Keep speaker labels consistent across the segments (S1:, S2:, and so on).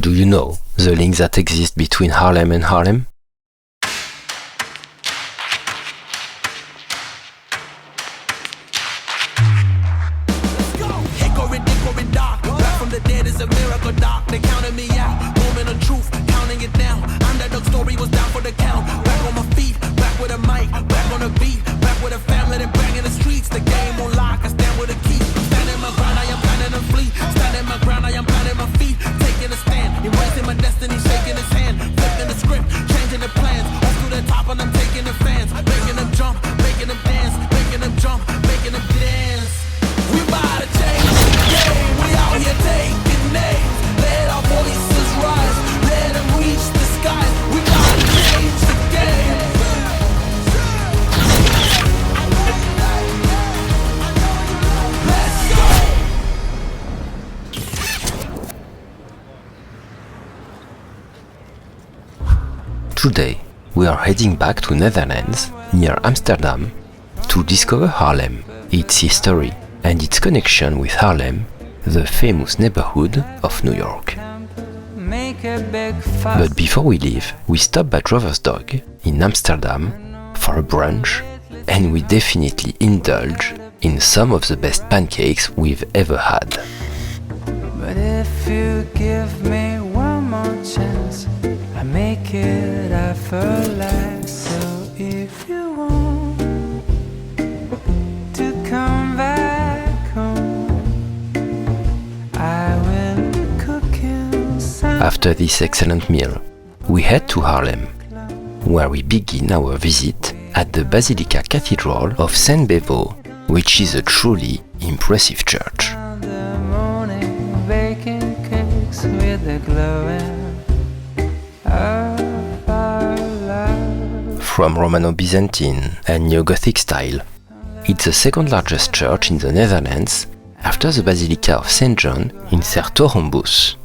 S1: Do you know the link that exists between Harlem and Harlem? Today, we are heading back to Netherlands, near Amsterdam, to discover Harlem, its history, and its connection with Harlem, the famous neighborhood of New York. But before we leave, we stop by Drover's Dog in Amsterdam for a brunch, and we definitely indulge in some of the best pancakes we've ever had.
S2: But if you give me one more chance, I make it effortless. So if you want to come back home, I will cook you some.
S1: After this excellent meal, we head to Harlem, where we begin our visit at the Basilica Cathedral of St. Bavo, which is a truly impressive church.
S2: In the morning, baking cakes with the glowing of our love.
S1: From Romano-Byzantine and Neo-Gothic style, it's the second largest church in the Netherlands after the Basilica of St. John in 's-Hertogenbosch.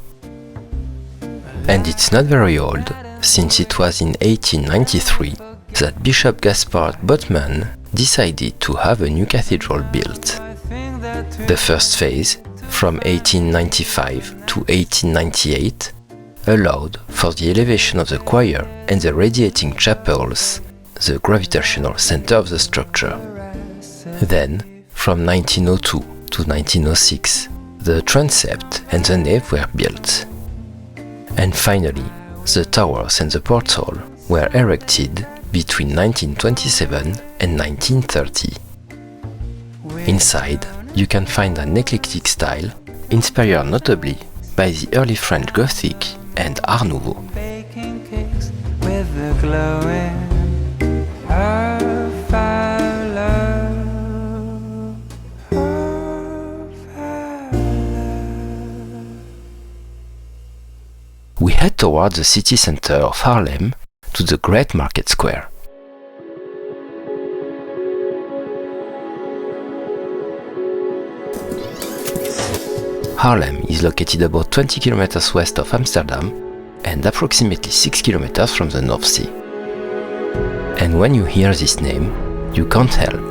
S1: And it's not very old, since it was in 1893 that Bishop Gaspard Botman decided to have a new cathedral built. The first phase, from 1895 to 1898, allowed for the elevation of the choir and the radiating chapels, the gravitational center of the structure. Then, from 1902 to 1906, the transept and the nave were built. And finally, the towers and the portal were erected between 1927 and 1930. Inside, you can find an eclectic style inspired notably by the early French Gothic and Art Nouveau.
S2: Baking cakes with the glowing of our love. Of our love.
S1: We head towards the city center of Harlem to the Great Market Square. Harlem is located about 20 kilometers west of Amsterdam and approximately 6 kilometers from the North Sea. And when you hear this name, you can't help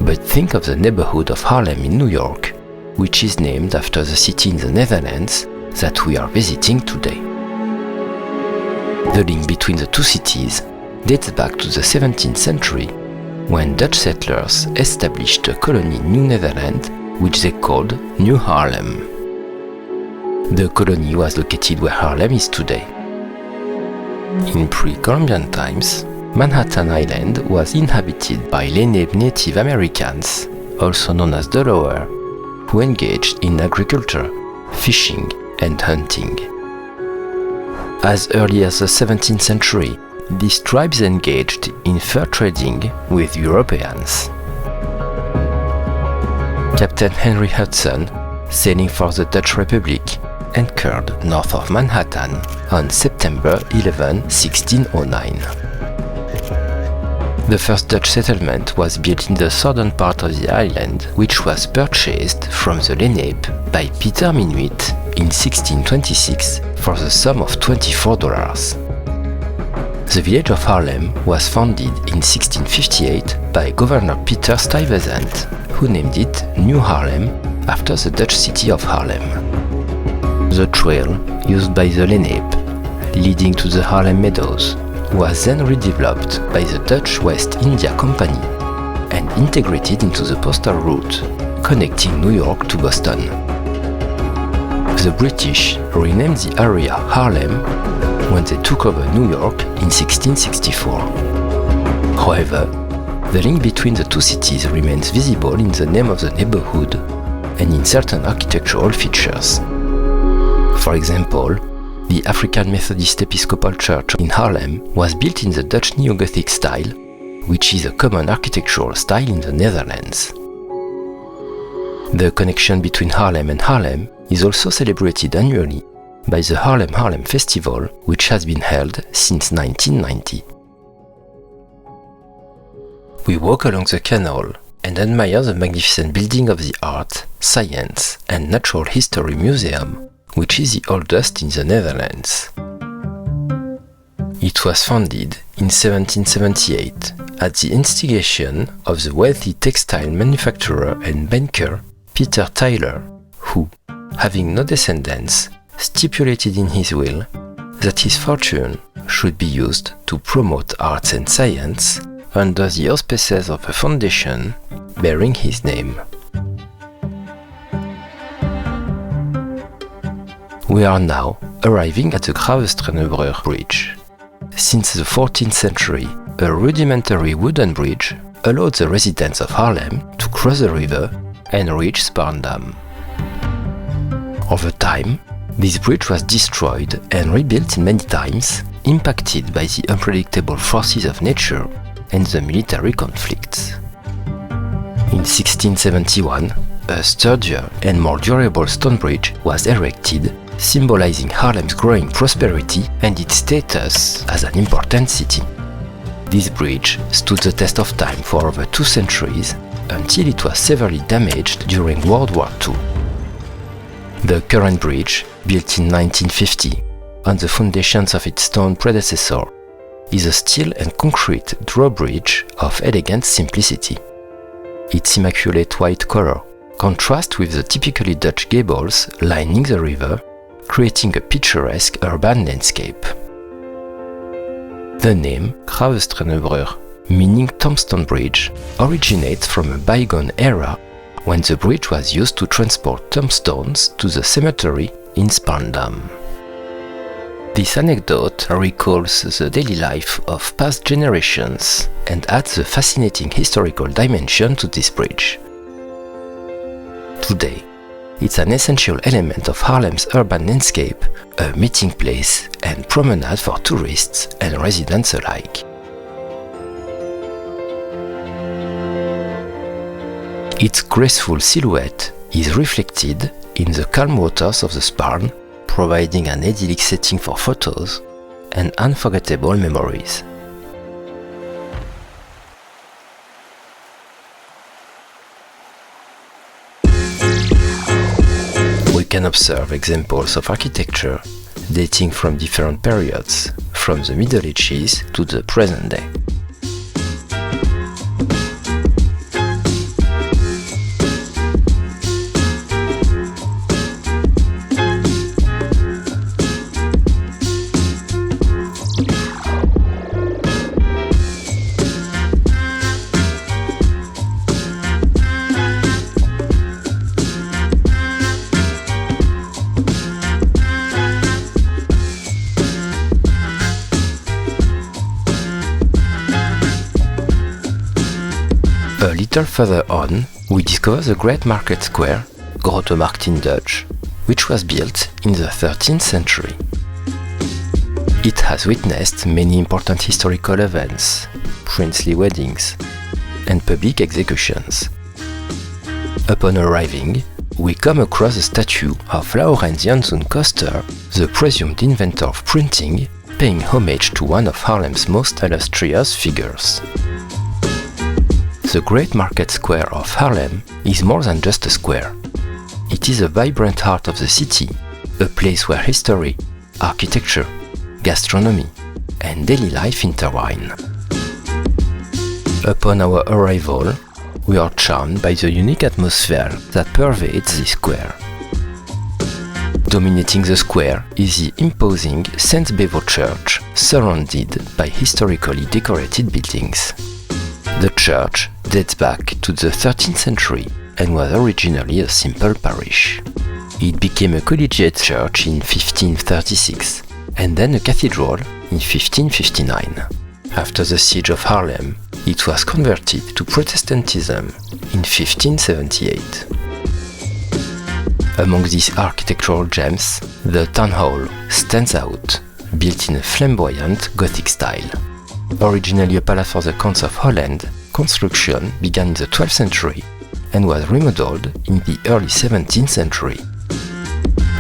S1: but think of the neighborhood of Harlem in New York, which is named after the city in the Netherlands that we are visiting today. The link between the two cities dates back to the 17th century, when Dutch settlers established a colony in New Netherland, which they called New Harlem. The colony was located where Harlem is today. In pre-Columbian times, Manhattan Island was inhabited by Lenape Native Americans, also known as Delaware, who engaged in agriculture, fishing, and hunting. As early as the 17th century, these tribes engaged in fur trading with Europeans. Captain Henry Hudson, sailing for the Dutch Republic, anchored north of Manhattan on September 11, 1609. The first Dutch settlement was built in the southern part of the island, which was purchased from the Lenape by Peter Minuit in 1626 for the sum of $24. The village of Harlem was founded in 1658 by Governor Peter Stuyvesant, who named it New Harlem after the Dutch city of Harlem. The trail used by the Lenape, leading to the Harlem Meadows, was then redeveloped by the Dutch West India Company and integrated into the postal route connecting New York to Boston. The British renamed the area Harlem when they took over New York in 1664. However, the link between the two cities remains visible in the name of the neighborhood and in certain architectural features. For example, the African Methodist Episcopal Church in Harlem was built in the Dutch Neo-Gothic style, which is a common architectural style in the Netherlands. The connection between Haarlem and Haarlem is also celebrated annually by the Haarlem Festival, which has been held since 1990. We walk along the canal and admire the magnificent building of the Art, Science and Natural History Museum, which is the oldest in the Netherlands. It was founded in 1778 at the instigation of the wealthy textile manufacturer and banker Peter Tyler, who, having no descendants, stipulated in his will that his fortune should be used to promote arts and science under the auspices of a foundation bearing his name. We are now arriving at the Gravestrenebrug Bridge. Since the 14th century, a rudimentary wooden bridge allowed the residents of Haarlem to cross the river and reach Spaarndam. Over time, this bridge was destroyed and rebuilt many times, impacted by the unpredictable forces of nature and the military conflicts. In 1671, a sturdier and more durable stone bridge was erected, symbolizing Haarlem's growing prosperity and its status as an important city. This bridge stood the test of time for over 2 centuries until it was severely damaged during World War II. The current bridge, built in 1950 on the foundations of its stone predecessor, is a steel and concrete drawbridge of elegant simplicity. Its immaculate white color contrasts with the typically Dutch gables lining the river, creating a picturesque urban landscape. The name Gravestrenebrug, meaning tombstone bridge, originates from a bygone era when the bridge was used to transport tombstones to the cemetery in Spaarndam. This anecdote recalls the daily life of past generations and adds a fascinating historical dimension to this bridge. Today, it's an essential element of Haarlem's urban landscape, a meeting place and promenade for tourists and residents alike. Its graceful silhouette is reflected in the calm waters of the Spaarn, providing an idyllic setting for photos and unforgettable memories. We can observe examples of architecture dating from different periods, from the Middle Ages to the present day. A little further on, we discover the Great Market Square, Grote Markt in Dutch, which was built in the 13th century. It has witnessed many important historical events, princely weddings, and public executions. Upon arriving, we come across the statue of Laurens Janszoon Koster, the presumed inventor of printing, paying homage to one of Haarlem's most illustrious figures. The Great Market Square of Haarlem is more than just a square. It is a vibrant heart of the city, a place where history, architecture, gastronomy, and daily life intertwine. Upon our arrival, we are charmed by the unique atmosphere that pervades this square. Dominating the square is the imposing St. Bevo Church, surrounded by historically decorated buildings. The church dates back to the 13th century and was originally a simple parish. It became a collegiate church in 1536 and then a cathedral in 1559. After the siege of Haarlem, it was converted to Protestantism in 1578. Among these architectural gems, the town hall stands out, built in a flamboyant Gothic style. Originally a palace for the Counts of Holland, construction began in the 12th century and was remodeled in the early 17th century.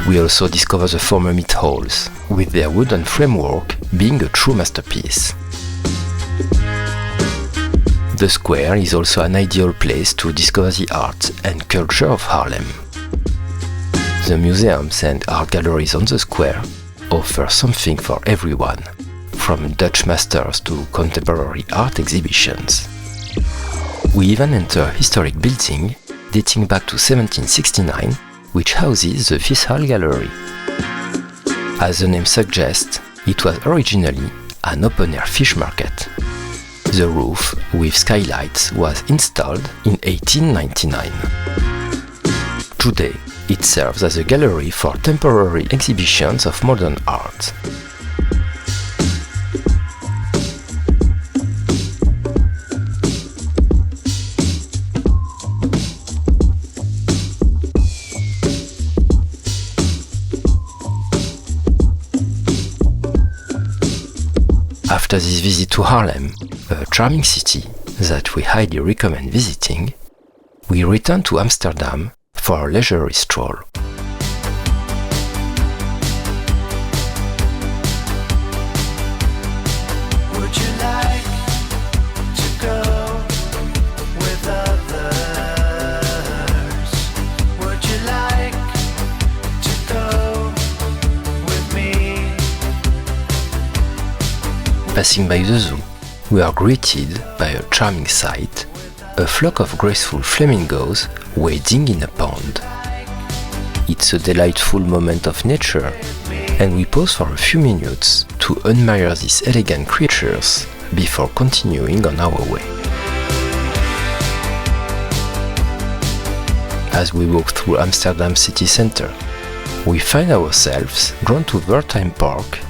S1: We also discover the former meat halls, with their wooden framework being a true masterpiece. The square is also an ideal place to discover the art and culture of Haarlem. The museums and art galleries on the square offer something for everyone, from Dutch masters to contemporary art exhibitions. We even enter a historic building dating back to 1769, which houses the Vishal Gallery. As the name suggests, it was originally an open-air fish market. The roof with skylights was installed in 1899. Today, it serves as a gallery for temporary exhibitions of modern art. After this visit to Haarlem, a charming city that we highly recommend visiting, we return to Amsterdam for a leisurely stroll.
S2: Would you like to go with others? Would you like to go with me?
S1: Passing by the zoo, we are greeted by a charming sight, a flock of graceful flamingos wading in a pond. It's a delightful moment of nature, and we pause for a few minutes to admire these elegant creatures before continuing on our way. As we walk through Amsterdam city center, we find ourselves drawn to Wertheim Park,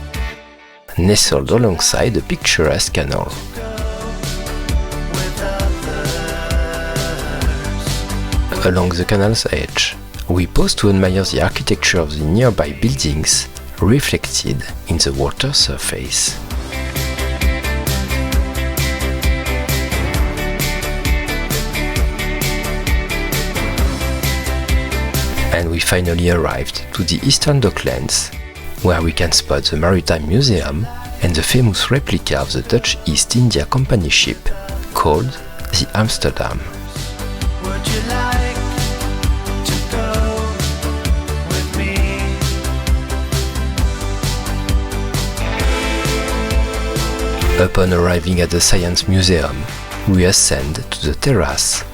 S1: nestled alongside a picturesque canal. Along the canal's edge, we pause to admire the architecture of the nearby buildings reflected in the water surface. And we finally arrived to the Eastern Docklands, where we can spot the Maritime Museum and the famous replica of the Dutch East India Company ship called the Amsterdam.
S2: Would you like to go with me?
S1: Upon arriving at the Science Museum, we ascend to the terrace,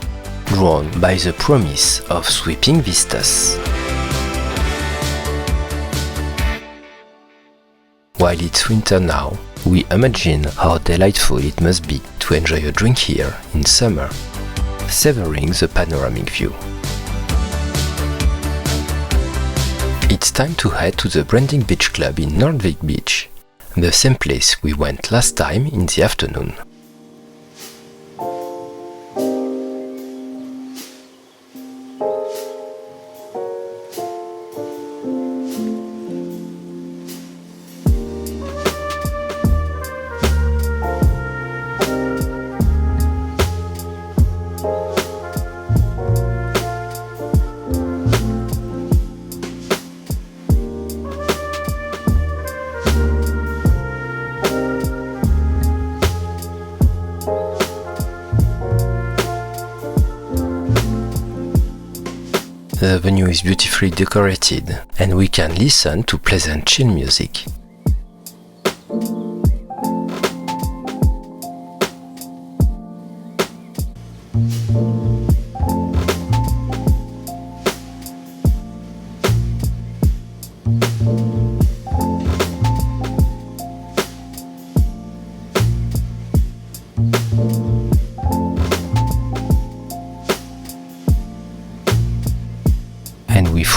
S1: drawn by the promise of sweeping vistas. While it's winter now, we imagine how delightful it must be to enjoy a drink here in summer, savoring the panoramic view. It's time to head to the Branding Beach Club in Noordwijk Beach, the same place we went last time in the afternoon. The venue is beautifully decorated, and we can listen to pleasant chill music.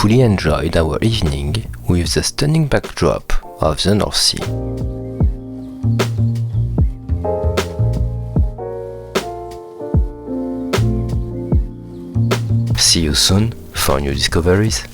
S1: fully enjoyed our evening with the stunning backdrop of the North Sea. See you soon for new discoveries.